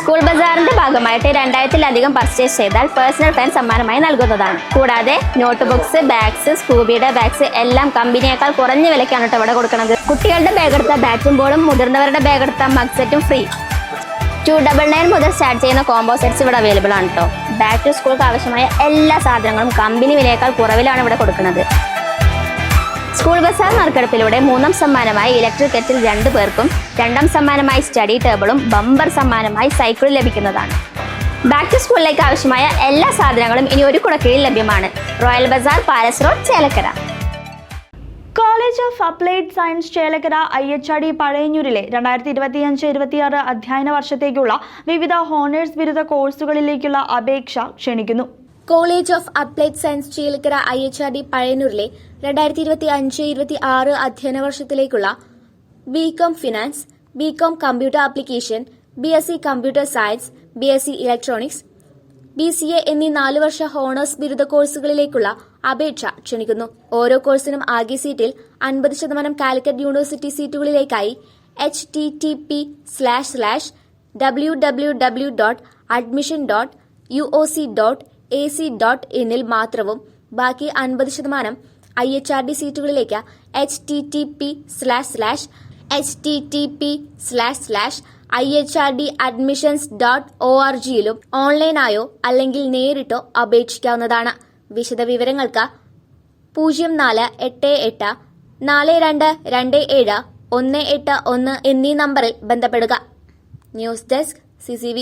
School ബസാറിന്റെ ഭാഗമായിട്ട് 2000-ലധികം purchase ചെയ്താൽ personal fan സമ്മാനമായി നൽകുന്നതാണ്. കൂടാതെ നോട്ട് ബുക്സ്, ബാഗ്സ്, സ്കൂബിയുടെ ബാഗ്സ് എല്ലാം കമ്പനിയേക്കാൾ കുറഞ്ഞ വിലയ്ക്കാണ് ഇവിടെ കൊടുക്കുന്നത്. കുട്ടികളുടെ ബാഗ് എടുത്ത ബാറ്റും ബോളും, മുതിർന്നവരുടെ ബാഗ് എടുത്ത മഗ് സെറ്റും ഫ്രീ. 299 മുതൽ സ്റ്റാർട്ട് ചെയ്യുന്ന കോംബോ സെറ്റ്സ് ഇവിടെ അവൈലബിൾ ആണ് കേട്ടോ. ബാക്ക് ടു സ്കൂൾക്ക് ആവശ്യമായ എല്ലാ സാധനങ്ങളും കമ്പനി വിലയേക്കാൾ കുറവിലാണ് ഇവിടെ കൊടുക്കുന്നത്. സ്കൂൾ ബസാർ നറുക്കെടുപ്പിലൂടെ 3ാം സമ്മാനമായി ഇലക്ട്രിക് കെറ്റിൽ 2 പേർക്കും, 2ാം സമ്മാനമായി സ്റ്റഡി ടേബിളും, ബമ്പർ സമ്മാനമായി സൈക്കിളും ലഭിക്കുന്നതാണ്. ബാക്ക് ടു സ്കൂളിലേക്ക് ആവശ്യമായ എല്ലാ സാധനങ്ങളും ഇനി ഒരു കുടക്കീഴിൽ ലഭ്യമാണ്. Royal bazaar, palace road, Chelakkara. College of applied science Chelakkara IHRD പഴയന്നൂരിലെ 2025-26 അധ്യയന വർഷത്തേക്കുള്ള വിവിധ ഹോണേഴ്സ് ബിരുദ കോഴ്സുകളിലേക്കുള്ള അപേക്ഷ ക്ഷണിക്കുന്നു. College of applied science Chelakkara IHRD പഴയന്നൂരിലെ 2025-26 അധ്യയന വർഷത്തിലേക്കുള്ള BCom finance, BCom computer application, BSc computer science, BSc electronics, BCA എന്നീ 4 വർഷ ഹോണേഴ്സ് ബിരുദ കോഴ്സുകളിലേക്കുള്ള അപേക്ഷ ക്ഷണിക്കുന്നു. ഓരോ കോഴ്സിനും ആകെ സീറ്റിൽ 50% കാലിക്കറ്റ് യൂണിവേഴ്സിറ്റി സീറ്റുകളിലേക്കായി http://www.admission.uoc.ac.in ൽ മാത്രവും ബാക്കി 50% IHRD സീറ്റുകളിലേക്ക് http://IHRDadmissions.org ലും ഓൺലൈനായോ അല്ലെങ്കിൽ നേരിട്ടോ അപേക്ഷിക്കാവുന്നതാണ്. വിശദവിവരങ്ങൾക്ക് 0488 4227 181 എന്നീ നമ്പറിൽ ബന്ധപ്പെടുക. News desk CCV.